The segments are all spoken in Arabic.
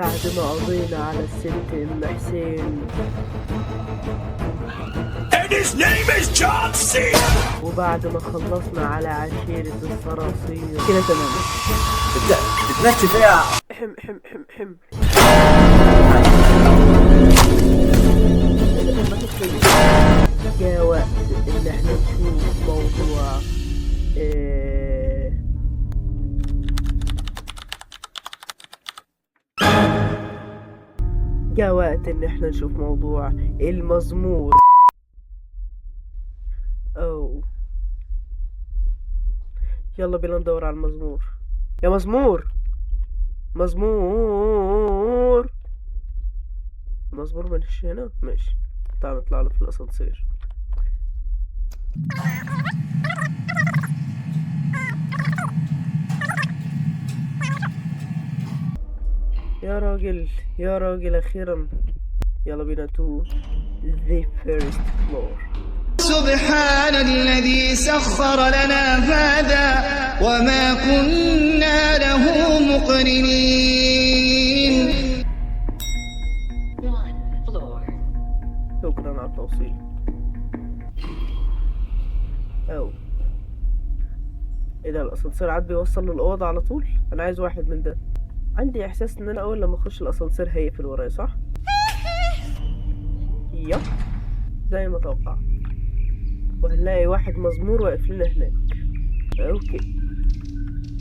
بعد ما قضينا على الست ام حسين And his name is John C. وبعد ما خلصنا على عشيرة الصراصير كده تمام. بتمشي فيها. حم حم حم حم جاء وقت ان احنا نشوف موضوع جاء وقت ان احنا نشوف موضوع المزمور. او يلا بينا ندور على المزمور. يا مزمور، مزمور مش هنا. ماشي، تعال نطلع له في الاسانسير. يا راجل يا راجل اخيرا. يلا بينا to the first floor. سبحان الذي سخر لنا هذا وما كنا له مقرنين. شكرا على التوصيل. او ايه ده، الاسانسير عاد بيوصل للاوضه على طول؟ انا عايز واحد من ده. عندي احساس ان انا اول لما اخش الاسانسير هيقفل ورايا، صح؟ يب، زي ما توقعت. وهنلاقي واحد مزمور واقف لنا هناك. اوكي،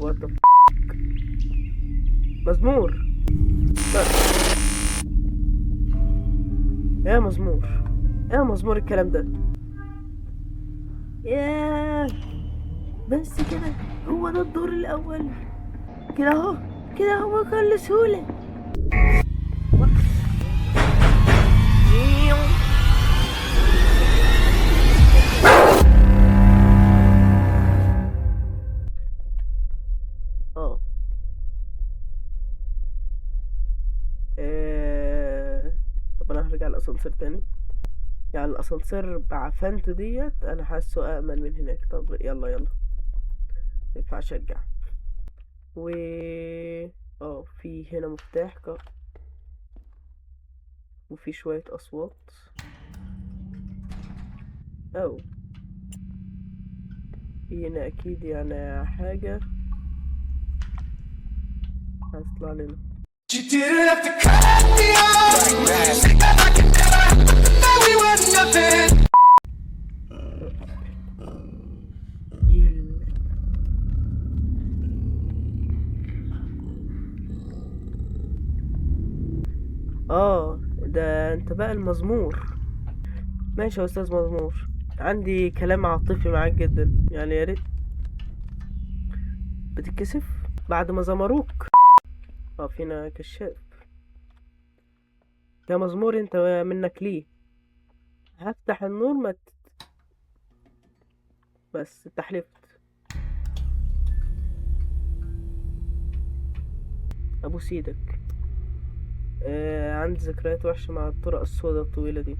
وات ذا مزمور. يا مزمور، يا مزمور الكلام ده. ياه، بس كده هو ده الدور الاول كده اهو، كده هو بكل سهولة. اه طب انا هرجع الاسانسير تاني. يعني الاسانسير بعفنته ديت انا حاسه امن من هناك. طب يلا يلا، مينفعش ارجع. و في هنا مفتاح وفي شوية اصوات. او في هنا اكيد يعني حاجة هتطلع لنا. You didn't have to cut me off. Say that I can never. Now we were nothing. ده انت بقى المزمور. ماشي يا استاذ مزمور، عندي كلام عاطفي معاك جدا. يعني يا ريت بتتكسف بعد ما زمروك. فينا كشاف. يا مزمور انت منك ليه؟ هفتح النور بس انت حلفت. ابوس ايدك. عندي ذكريات وحشة مع الطرق السوداء الطويلة دي.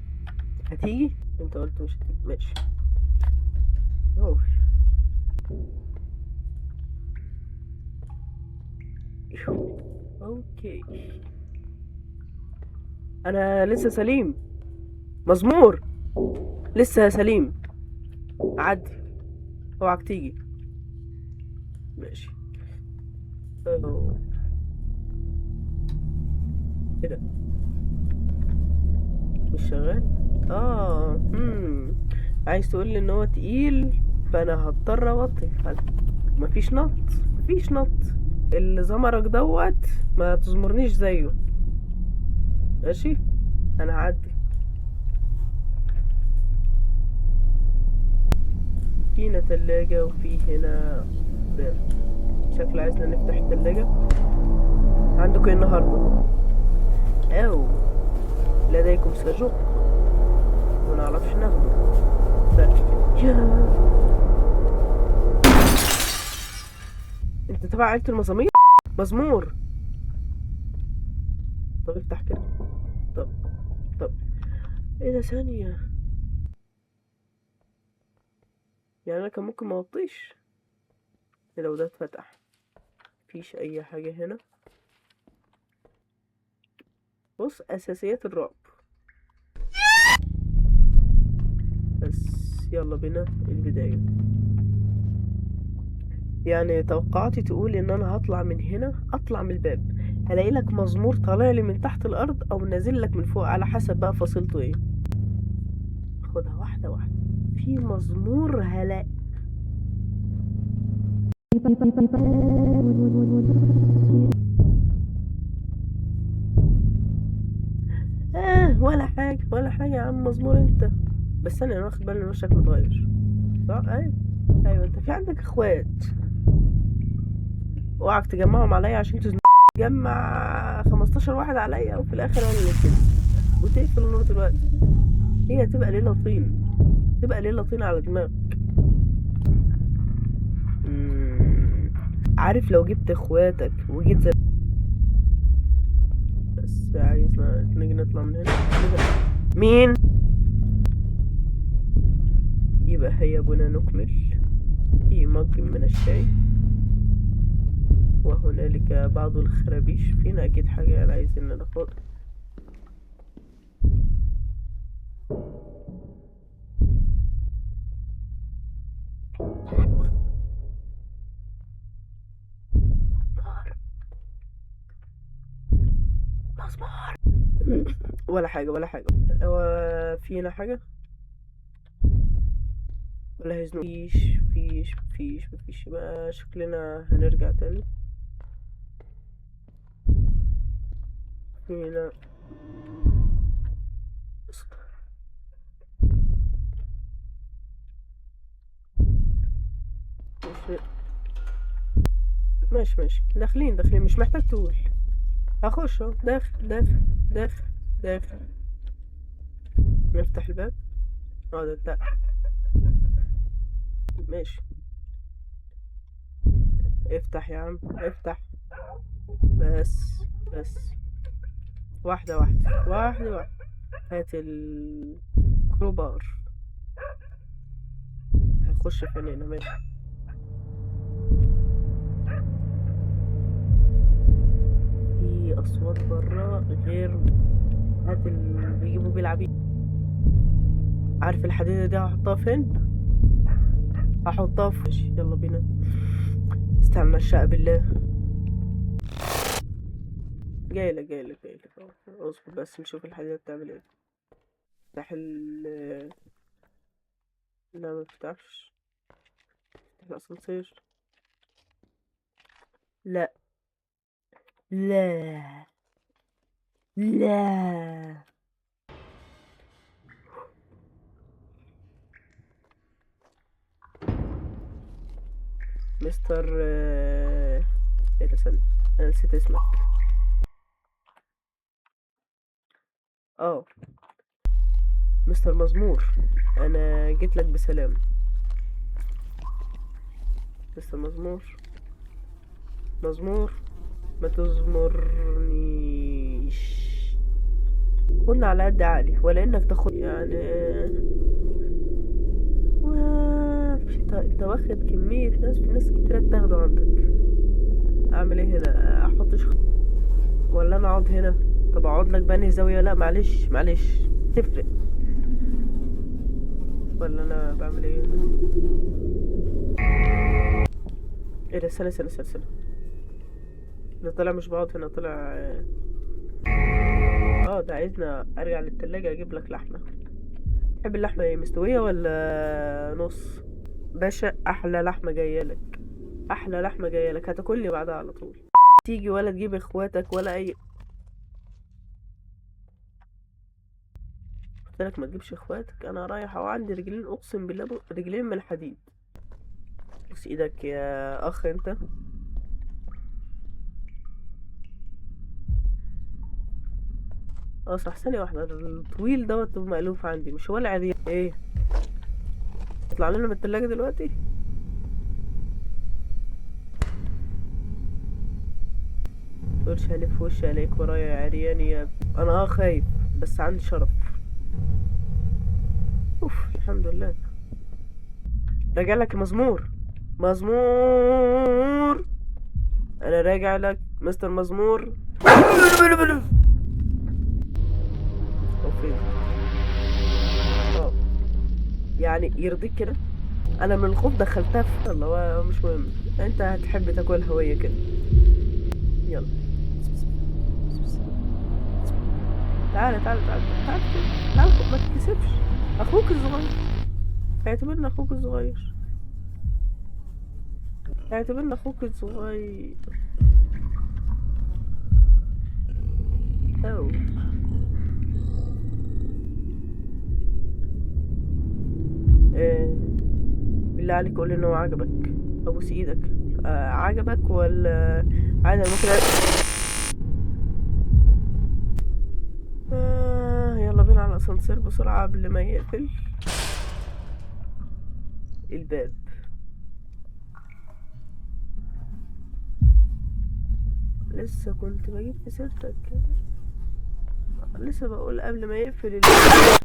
هتيجي؟ انت قلت مش هتيجي. ماشي. أوه. اوكي، انا لسه سليم. مزمور، لسه سليم. عدي، اوعك تيجي. ماشي. أوه. ايه ده، مش شغال؟ عايز تقولي ان هو تقيل فانا هضطر اوطي. مفيش نط، مفيش نط. اللي زمرك دوت ما تزمرنيش زيه. ماشي، انا هعدي. فينا تلاجة وفي هنا باب. شكله عايزنا نفتح التلاجة. عندكم ايه النهاردة؟ او لديكم سجق ونعرفش ناخده. انت تبع عيلة المزامير؟ مزمور. طب افتح كده. طب ايه ده، ثانية. يعني انا كان ممكن ما اوطيش. ايه لو ده اتفتح؟ مفيش اي حاجة هنا. بص اساسيات الرعب. بس يلا بينا البداية. يعني توقعاتي تقول ان انا هطلع من هنا، اطلع من الباب هلاقي لك مزمور طالع لي من تحت الارض او نازل لك من فوق، على حسب بقى فصيلته ايه. خدها واحدة واحدة. في مزمور هلاقي ولا حاجة ولا حاجة يا عم، مزمور انت. بس انا واخد بالي ان وشك متغير. صح؟ ايوه ايوه، انت في عندك اخوات، اوعك تجمعهم عليا عشان تجمع 15 واحد عليا وفي الاخر انا اللي كده وتقفل النور دلوقتي. هي تبقى ليلة طين، تبقى ليلة طين على دماغك. عارف لو جبت اخواتك وجيت زي بس عايزنا نيجي نطلع من هنا. مين؟ يبقى هيا بنا نكمل. في مج من الشاي وهنالك بعض الخرابيش. فينا اكيد حاجة عايزين ناخدها. مسمار ولا حاجة ولا حاجة. هو فينا حاجة ولا هيزنو؟ فيش بقى. شكلنا هنرجع تاني. فينا ماشي داخلين مش محتاج تقول. هخش اهو. داخل. نفتح الباب. ده بتاع. ماشي افتح يا عم افتح. بس واحدة. هات الكروبار. هيخش في عينينا. ماشي. في اصوات برا غير. هات اللي بيجيبوا بيلعبين. عارف الحديدة دي هحطها فين؟ هحطها في. ماشي يلا بينا. استعمل الشقة بالله. جايلك اصبر بس نشوف الحديدة بتعمل ايه. افتح لا ما بتفتحش. افتح الاسانسير. لا مستر ايه ده؟ استنى انا نسيت اسمك. مستر مزمور، انا جيت لك بسلام. مستر مزمور ما تزمرنيش. قلنا على قد عقلي ولا انك تاخد يعني. انت واخد كمية ناس كتير تاخده عندك. اعمل ايه هنا؟ احطش ولا انا اقعد هنا؟ طب اقعد لك بانهي زاوية؟ لا معلش تفرق. ولا انا بعمل ايه؟ ايه ده؟ سنة ده طلع مش بقعد هنا، طلع ده عايزنا ارجع للتلاجة اجيب لك لحمة. تحب اللحمة ايه؟ مستوية ولا نص؟ باشا احلى لحمة جاية لك هتاكلني بعدها على طول. تيجي ولا تجيب اخواتك ولا اي. قلت لك ما تجيبش اخواتك. انا رايح وعندي رجلين، اقسم بالله رجلين من الحديد. بص ايدك يا اخ انت. صح. ثانية واحدة. الطويل دوت مألوف عندي مش هو العادي. ايه يطلع لنا من التلاجة دلوقتي؟ متقولش هلف وشي عليك ورايا يا عريان يا انا خايف بس عندي شرف. الحمد لله. راجع لك مزمور. انا راجع لك مستر مزمور. يعني يرضيك كده؟ انا من الخوف دخلتها في الله، مش مهم، انت هتحب تاكلها وهي كده. يلا تعالى تعالى تعالى تعالى تعالى، ما تتكسفش، اخوك الصغير، اعتبرنا اخوك الصغير، اعتبرنا اخوك الصغير. او بالله عليك قولي ان هو عجبك، ابوس ايدك. عجبك ولا عادي؟ أنا ممكن يلا بينا على الاسانسير بسرعة قبل ما يقفل الباب. لسه كنت بجيب في سيرتك، لسه بقول قبل ما يقفل الباب.